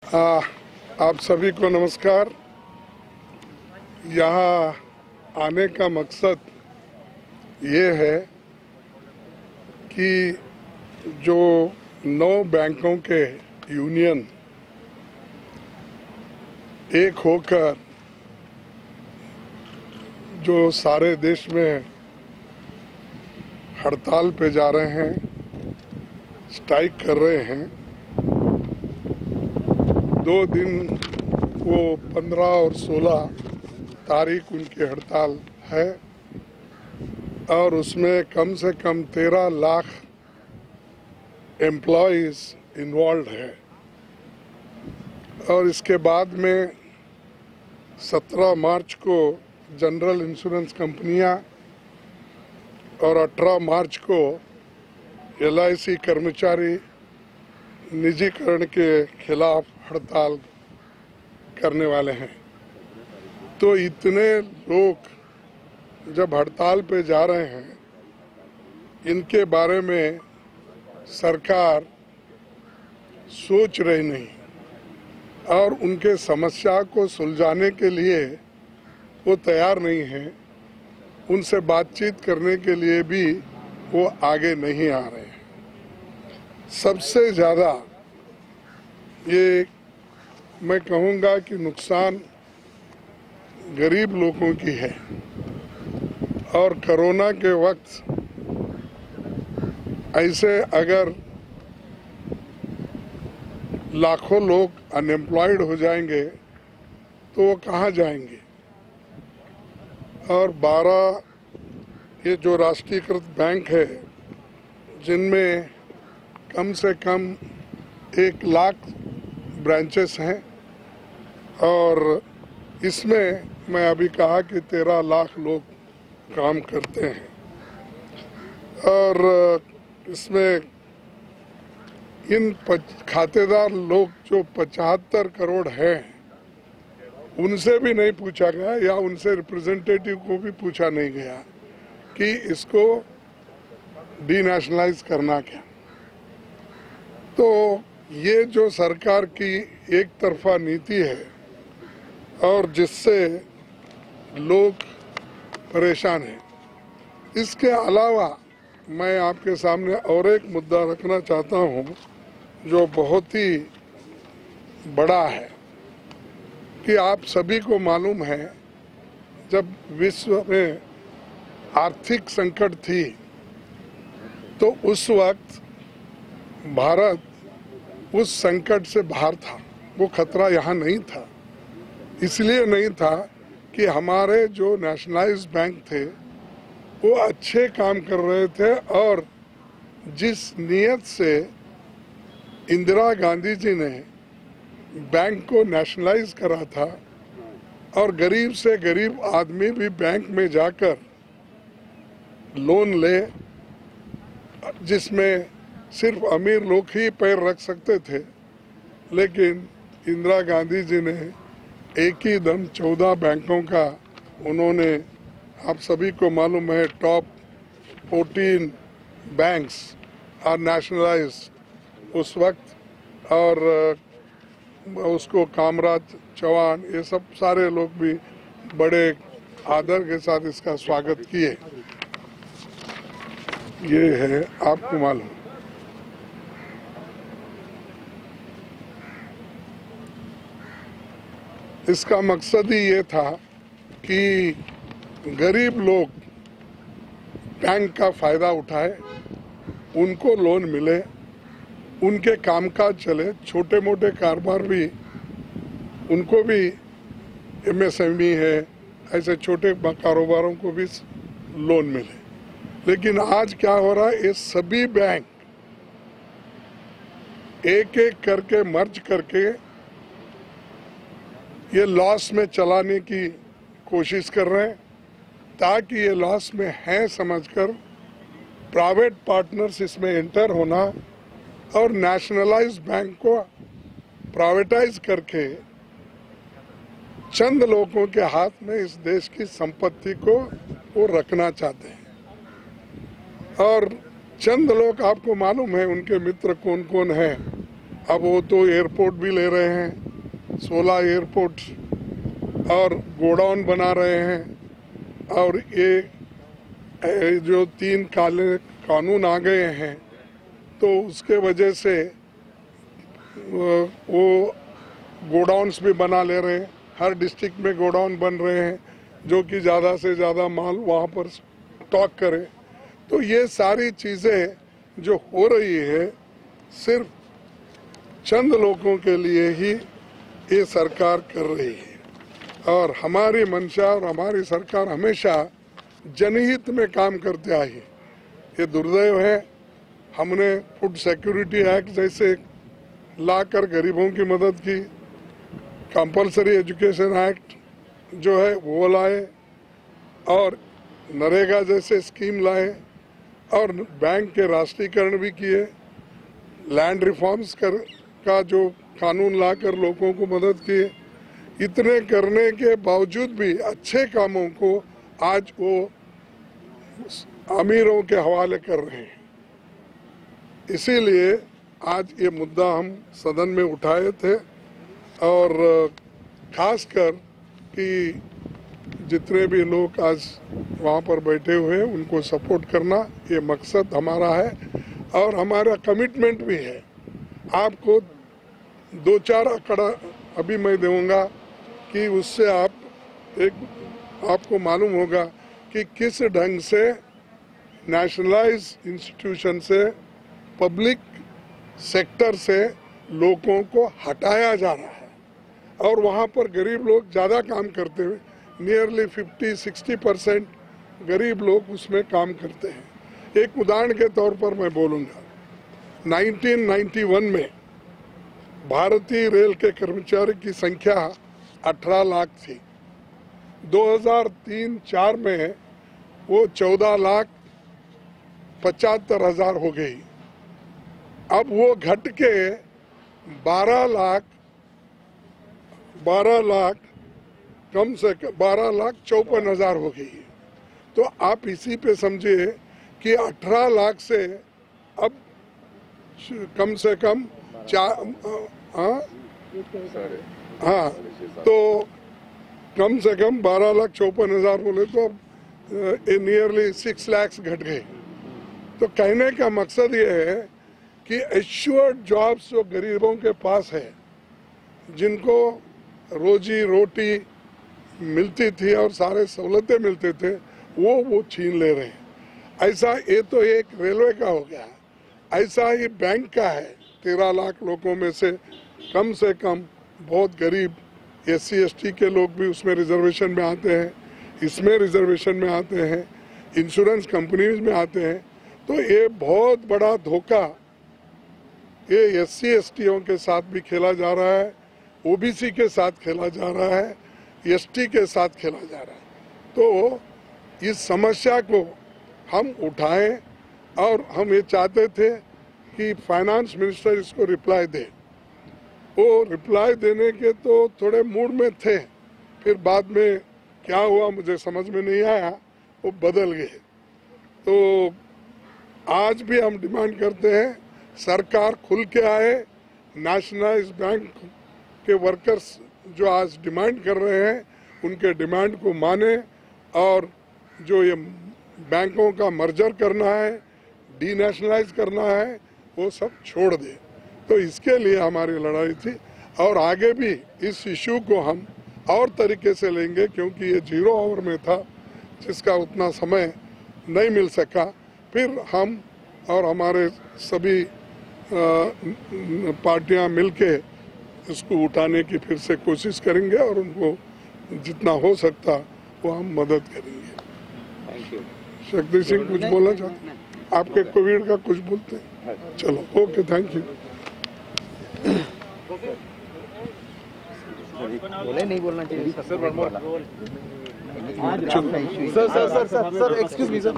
आप सभी को नमस्कार। यहाँ आने का मकसद ये है कि जो 9 बैंकों के यूनियन एक होकर जो सारे देश में हड़ताल पे जा रहे हैं, स्ट्राइक कर रहे हैं। 2 दिन वो 15 और 16 तारीख उनकी हड़ताल है और उसमें कम से कम 13 लाख एम्प्लॉयज़ इन्वॉल्व है। और इसके बाद में 17 मार्च को जनरल इंश्योरेंस कंपनियां और 18 मार्च को LIC कर्मचारी निजीकरण के खिलाफ हड़ताल करने वाले हैं। तो इतने लोग जब हड़ताल पे जा रहे हैं, इनके बारे में सरकार सोच रही नहीं और उनके समस्या को सुलझाने के लिए वो तैयार नहीं है। उनसे बातचीत करने के लिए भी वो आगे नहीं आ रहे हैं। सबसे ज़्यादा ये मैं कहूँगा कि नुकसान गरीब लोगों की है। और कोरोना के वक्त ऐसे अगर लाखों लोग अनएम्प्लॉयड हो जाएंगे तो वो कहाँ जाएंगे। और 12 ये जो राष्ट्रीयकृत बैंक है, जिनमें कम से कम 1 लाख ब्रांचेस हैं और इसमें मैं अभी कहा कि 13 लाख लोग काम करते हैं। और इसमें इन खातेदार लोग जो 75 करोड़ हैं, उनसे भी नहीं पूछा गया या उनसे रिप्रेजेंटेटिव को भी पूछा नहीं गया कि इसको डीनेशनलाइज करना क्या। तो ये जो सरकार की एक तरफा नीति है और जिससे लोग परेशान हैं। इसके अलावा मैं आपके सामने और एक मुद्दा रखना चाहता हूँ जो बहुत ही बड़ा है कि आप सभी को मालूम है, जब विश्व में आर्थिक संकट थी तो उस वक्त भारत उस संकट से बाहर था। वो खतरा यहाँ नहीं था। इसलिए नहीं था कि हमारे जो नेशनलाइज्ड बैंक थे वो अच्छे काम कर रहे थे और जिस नीयत से इंदिरा गांधी जी ने बैंक को नेशनलाइज करा था और गरीब से गरीब आदमी भी बैंक में जाकर लोन ले, जिसमें सिर्फ अमीर लोग ही पैर रख सकते थे, लेकिन इंदिरा गांधी जी ने एक ही दम 14 बैंकों का उन्होंने, आप सभी को मालूम है, टॉप 14 बैंक्स आर नेशनलाइज्ड उस वक्त। और उसको कामराज चौहान ये सब सारे लोग भी बड़े आदर के साथ इसका स्वागत किए। ये है आपको मालूम। इसका मकसद ही ये था कि गरीब लोग बैंक का फायदा उठाए, उनको लोन मिले, उनके कामकाज चले, छोटे मोटे कारोबार भी, उनको भी MSME है, ऐसे छोटे कारोबारों को भी लोन मिले। लेकिन आज क्या हो रहा है, ये सभी बैंक एक एक करके मर्ज करके ये लॉस में चलाने की कोशिश कर रहे हैं, ताकि ये लॉस में है समझकर प्राइवेट पार्टनर्स इसमें एंटर होना और नेशनलाइज्ड बैंक को प्राइवेटाइज करके चंद लोगों के हाथ में इस देश की संपत्ति को वो रखना चाहते हैं। और चंद लोग, आपको मालूम है उनके मित्र कौन कौन हैं अब वो तो एयरपोर्ट भी ले रहे हैं, 16 एयरपोर्ट और गोडाउन बना रहे हैं। और ये जो 3 काले कानून आ गए हैं तो उसके वजह से वो गोडाउन्स भी बना ले रहे हैं, हर डिस्ट्रिक्ट में गोडाउन बन रहे हैं जो कि ज़्यादा से ज़्यादा माल वहाँ पर स्टॉक करे। तो ये सारी चीज़ें जो हो रही है सिर्फ चंद लोगों के लिए ही ये सरकार कर रही है। और हमारी मंशा और हमारी सरकार हमेशा जनहित में काम करते आई है। ये दुर्दैव है, हमने फूड सिक्योरिटी एक्ट जैसे लाकर गरीबों की मदद की, कंपलसरी एजुकेशन एक्ट जो है वो लाए और नरेगा जैसे स्कीम लाए और बैंक के राष्ट्रीयकरण भी किए, लैंड रिफॉर्म्स का जो कानून लाकर लोगों को मदद किए। इतने करने के बावजूद भी अच्छे कामों को आज वो अमीरों के हवाले कर रहे हैं। इसीलिए आज ये मुद्दा हम सदन में उठाए थे और खासकर कि जितने भी लोग आज वहाँ पर बैठे हुए हैं उनको सपोर्ट करना ये मकसद हमारा है और हमारा कमिटमेंट भी है। आपको 2-4 आंकड़ा अभी मैं दूंगा कि उससे आपको मालूम होगा कि किस ढंग से नेशनलाइज इंस्टीट्यूशन से, पब्लिक सेक्टर से लोगों को हटाया जा रहा है और वहाँ पर गरीब लोग ज़्यादा काम करते हुए नियरली 50-60% गरीब लोग उसमें काम करते हैं। एक उदाहरण के तौर पर मैं बोलूँगा, 1991 में भारतीय रेल के कर्मचारी की संख्या 18 लाख थी। 2003-04 में वो 14,75,000 हो गई। अब वो घट के 12 लाख कम से कम 12,54,000 हो गई है। तो आप इसी पे समझिए कि 18 लाख से अब कम से कम तो कम से कम 12,54,000 बोले तो अब नियरली 6 लाख घट गए। तो कहने का मकसद ये है कि एश्योर्ड जॉब्स जो गरीबों के पास है, जिनको रोजी रोटी मिलती थी और सारे सहूलतें मिलते थे, वो छीन ले रहे हैं। ऐसा ये तो एक रेलवे का हो गया, ऐसा ही बैंक का है। 13 लाख लोगों में से कम बहुत गरीब SC ST के लोग भी उसमें रिजर्वेशन में आते हैं, इसमें रिजर्वेशन में आते हैं, इंश्योरेंस कंपनीज में आते हैं। तो ये बहुत बड़ा धोखा ये SC STों के साथ भी खेला जा रहा है, OBC के साथ खेला जा रहा है, ST के साथ खेला जा रहा है। तो इस समस्या को हम उठाएं और हम ये चाहते थे कि फाइनेंस मिनिस्टर इसको रिप्लाई दे। वो रिप्लाई देने के तो थोड़े मूड में थे, फिर बाद में क्या हुआ मुझे समझ में नहीं आया, वो बदल गए। तो आज भी हम डिमांड करते हैं सरकार खुल के आए, नेशनलाइज बैंक के वर्कर्स जो आज डिमांड कर रहे हैं उनके डिमांड को माने और जो ये बैंकों का मर्जर करना है, डीनेशनलाइज करना है, वो सब छोड़ दे। तो इसके लिए हमारी लड़ाई थी और आगे भी इस इशू को हम और तरीके से लेंगे, क्योंकि ये 0 आवर में था जिसका उतना समय नहीं मिल सका। फिर हम और हमारे सभी पार्टियां मिलके इसको उठाने की फिर से कोशिश करेंगे और उनको जितना हो सकता वो हम मदद करेंगे। Thank you. शक्ति सिंह कुछ बोलना चाहते हैं? आपके कोविड का कुछ बोलते हैं? चलो, ओके, थैंक यू। बोले नहीं बोलना चाहिए सर एक्सक्यूज मी सर।